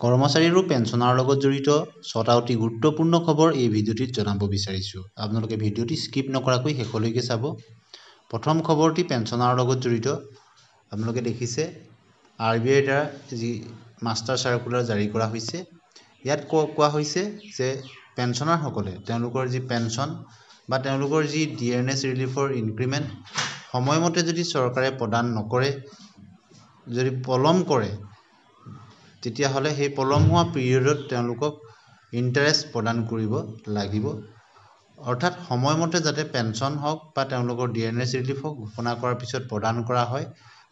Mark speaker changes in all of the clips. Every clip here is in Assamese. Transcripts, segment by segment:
Speaker 1: কৰ্মচাৰী আৰু পেঞ্চনাৰৰ লগত জড়িত 6টা অতি গুৰুত্বপূৰ্ণ খবৰ এই ভিডিঅ'টিত জনাব বিচাৰিছোঁ। আপোনালোকে ভিডিঅ'টি স্কিপ নকৰাকৈ শেষলৈকে চাব। প্ৰথম খবৰটি পেঞ্চনাৰৰ লগত জড়িত। আপোনালোকে দেখিছে RBI দ্বাৰা যি মাষ্টাৰ চাৰ্কুলাৰ জাৰি কৰা হৈছে। ইয়াত কোৱা হৈছে যে পেঞ্চনাৰসকলে তেওঁলোকৰ যি পেঞ্চন বা তেওঁলোকৰ যি ডিআৰএছ ৰিলিফৰ ইনক্ৰিমেণ্ট সময়মতে যদি চৰকাৰে প্ৰদান নকৰে, যদি পলম কৰে, তেতিয়াহ'লে সেই পলম হোৱা পিৰিয়ডত তেওঁলোকক ইণ্টাৰেষ্ট প্ৰদান কৰিব লাগিব। অৰ্থাৎ সময়মতে যাতে পেঞ্চন হওক বা তেওঁলোকৰ ডিআৰএছ ৰিলিফ হওক ঘোষণা কৰাৰ পিছত প্ৰদান কৰা হয়,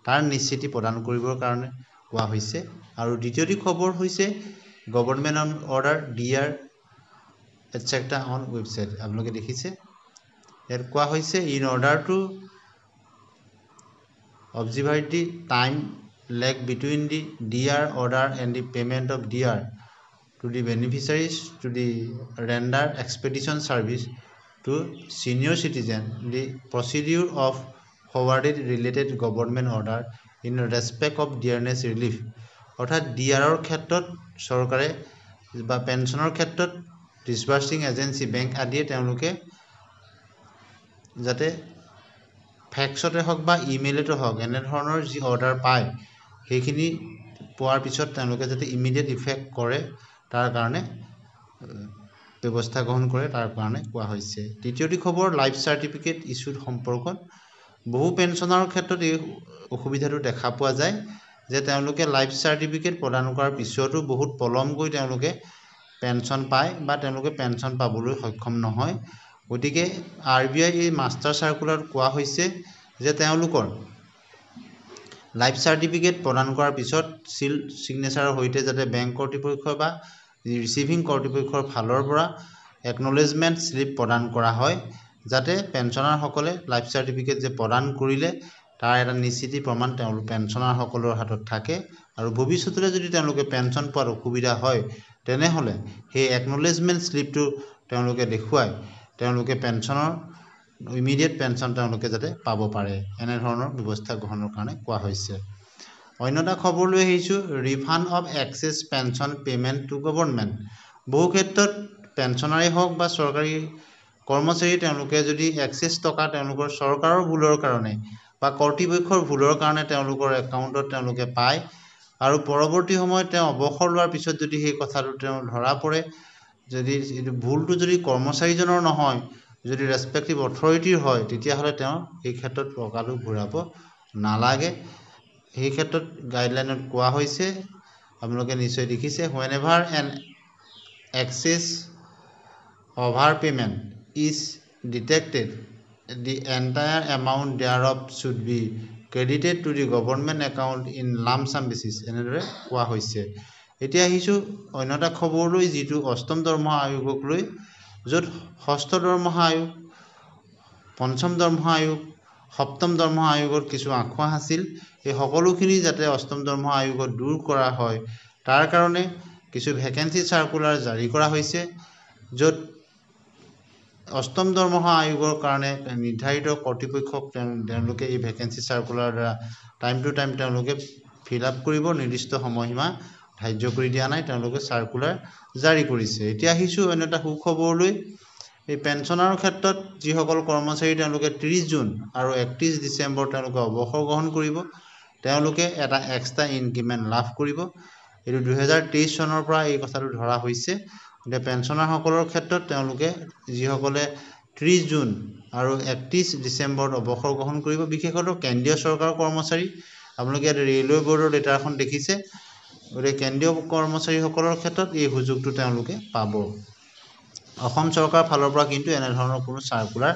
Speaker 1: তাৰ নিশ্চিতি প্ৰদান কৰিবৰ কাৰণে কোৱা হৈছে। আৰু দ্বিতীয়টি খবৰ হৈছে government order DR etc. On website. আপোনালোকে দেখিছে ইয়াত কোৱা হৈছে in order to observe the time lag between the DR order and the payment of DR to the beneficiaries to the render expedition service to senior citizen. The procedure of forwarded related government order in respect of DRNS relief. অৰ্থাৎ DRৰ ক্ষেত্ৰত চৰকাৰে বা পেঞ্চনৰ ক্ষেত্ৰত ডিছবাৰ্চিং এজেঞ্চি বেংক আদিয়ে তেওঁলোকে যাতে ফেক্সতে হওক বা ইমেইলতে হওক এনেধৰণৰ যি অৰ্ডাৰ পায়, সেইখিনি পোৱাৰ পিছত তেওঁলোকে যাতে ইমিডিয়েট ইফেক্ট কৰে তাৰ কাৰণে ব্যৱস্থা গ্ৰহণ কৰে, তাৰ কাৰণে কোৱা হৈছে। তৃতীয়টি খবৰ লাইফ চাৰ্টিফিকেট ইছ্যুৰ সম্পৰ্কত। বহু পেঞ্চনাৰৰ ক্ষেত্ৰত এই অসুবিধাটো দেখা পোৱা যায় যে তেওঁলোকে লাইফ চাৰ্টিফিকেট প্ৰদান কৰাৰ পিছতো বহুত পলমকৈ তেওঁলোকে পেঞ্চন পায় বা তেওঁলোকে পেঞ্চন পাবলৈ সক্ষম নহয়। গতিকে RBI এই মাষ্টাৰ চাৰ্কুলাৰত কোৱা হৈছে যে তেওঁলোকৰ লাইফ চাৰ্টিফিকেট প্ৰদান কৰাৰ পিছত চিল ছিগনেচাৰৰ সৈতে যাতে বেংক কৰ্তৃপক্ষ বা ৰিচিভিং কৰ্তৃপক্ষৰ ফালৰ পৰা একনলেজমেণ্ট শ্লিপ প্ৰদান কৰা হয়, যাতে পেঞ্চনাৰসকলে লাইফ চাৰ্টিফিকেট যে প্ৰদান কৰিলে তাৰ এটা নিশ্চিতি প্ৰমাণ তেওঁলোক পেঞ্চনাৰসকলৰ হাতত থাকে। আৰু ভৱিষ্যতলৈ যদি তেওঁলোকে পেঞ্চন পোৱাত অসুবিধা হয়, তেনেহ'লে সেই একনলেজমেণ্ট শ্লিপটো তেওঁলোকে দেখুৱাই তেওঁলোকে পেঞ্চনৰ ইমিডিয়েট পেঞ্চন তেওঁলোকে যাতে পাব পাৰে, এনেধৰণৰ ব্যৱস্থা গ্ৰহণৰ কাৰণে কোৱা হৈছে। অন্য এটা খবৰ লৈ আহিছোঁ refund of excess pension payment to government. বহু ক্ষেত্ৰত পেঞ্চনাৰেই হওক বা চৰকাৰী কৰ্মচাৰী তেওঁলোকে যদি এক্সেছ টকা তেওঁলোকৰ চৰকাৰৰ ভুলৰ কাৰণে বা কৰ্তৃপক্ষৰ ভুলৰ কাৰণে তেওঁলোকৰ একাউণ্টত তেওঁলোকে পায় আৰু পৰৱৰ্তী সময়ত তেওঁ অৱসৰ লোৱাৰ পিছত যদি সেই কথাটো তেওঁ ধৰা পৰে, যদি ভুলটো যদি কৰ্মচাৰীজনৰ নহয়, যদি ৰেচপেক্টিভ অথৰিটিৰ হয়, তেতিয়াহ'লে তেওঁ এই ক্ষেত্ৰত টকাটো ঘূৰাব নালাগে। সেই ক্ষেত্ৰত গাইডলাইনত কোৱা হৈছে, আপোনালোকে নিশ্চয় দেখিছে whenever an excess overpayment is detected, the entire amount thereof should be credited to the government account in lump sum basis। এনেদৰে কোৱা হৈছে। এতিয়া আহিছোঁ অন্য এটা খবৰলৈ, যিটো অষ্টম দৰমহা আয়োগক লৈ, য'ত ষষ্ঠ দৰমহা আয়োগ, পঞ্চম দৰমহা আয়োগ, সপ্তম দৰমহা আয়োগৰ কিছু আঁসোৱাহ আছিল। এই সকলোখিনি যাতে অষ্টম দৰমহা আয়োগত দূৰ কৰা হয়, তাৰ কাৰণে কিছু ভেকেঞ্চি চাৰ্কুলাৰ জাৰি কৰা হৈছে, য'ত অষ্টম দৰমহা আয়োগৰ কাৰণে নিৰ্ধাৰিত কৰ্তৃপক্ষক তেওঁলোকে এই ভেকেঞ্চি চাৰ্কুলাৰ দ্বাৰা টাইম টু টাইম তেওঁলোকে ফিল আপ কৰিব। নিৰ্দিষ্ট সময়সীমা ধাৰ্য কৰি দিয়া নাই, তেওঁলোকে চাৰ্কুলাৰ জাৰি কৰিছে। এতিয়া আহিছোঁ অন্য এটা সুখবৰলৈ। এই পেঞ্চনাৰৰ ক্ষেত্ৰত যিসকল কৰ্মচাৰী তেওঁলোকে 30 জুন আৰু 31 ডিচেম্বৰ তেওঁলোকে অৱসৰ গ্ৰহণ কৰিব, তেওঁলোকে এটা এক্সট্ৰা ইনক্ৰিমেণ্ট লাভ কৰিব। এইটো 2023 চনৰ পৰা এই কথাটো ধৰা হৈছে। এতিয়া পেঞ্চনাৰসকলৰ ক্ষেত্ৰত তেওঁলোকে যিসকলে 30 জুন আৰু 31 ডিচেম্বৰত অৱসৰ গ্ৰহণ কৰিব, বিশেষতঃ কেন্দ্ৰীয় চৰকাৰৰ কৰ্মচাৰী, আপোনালোকে ইয়াত ৰেলৱে বৰ্ডৰ লেটাৰখন দেখিছে। গতিকে কেন্দ্ৰীয় কৰ্মচাৰীসকলৰ ক্ষেত্ৰত এই সুযোগটো তেওঁলোকে পাব। অসম চৰকাৰৰ ফালৰ পৰা কিন্তু এনেধৰণৰ কোনো চাৰ্কুলাৰ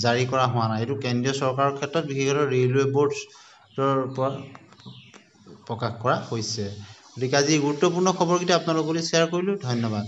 Speaker 1: জাৰি কৰা হোৱা নাই। এইটো কেন্দ্ৰীয় চৰকাৰৰ ক্ষেত্ৰত বিশেষতঃ ৰেলৱে বৰ্ডৰ পৰা প্ৰকাশ কৰা হৈছে। গতিকে আজি গুৰুত্বপূৰ্ণ খবৰকেইটা আপোনালোকলৈ শ্বেয়াৰ কৰিলোঁ। ধন্যবাদ।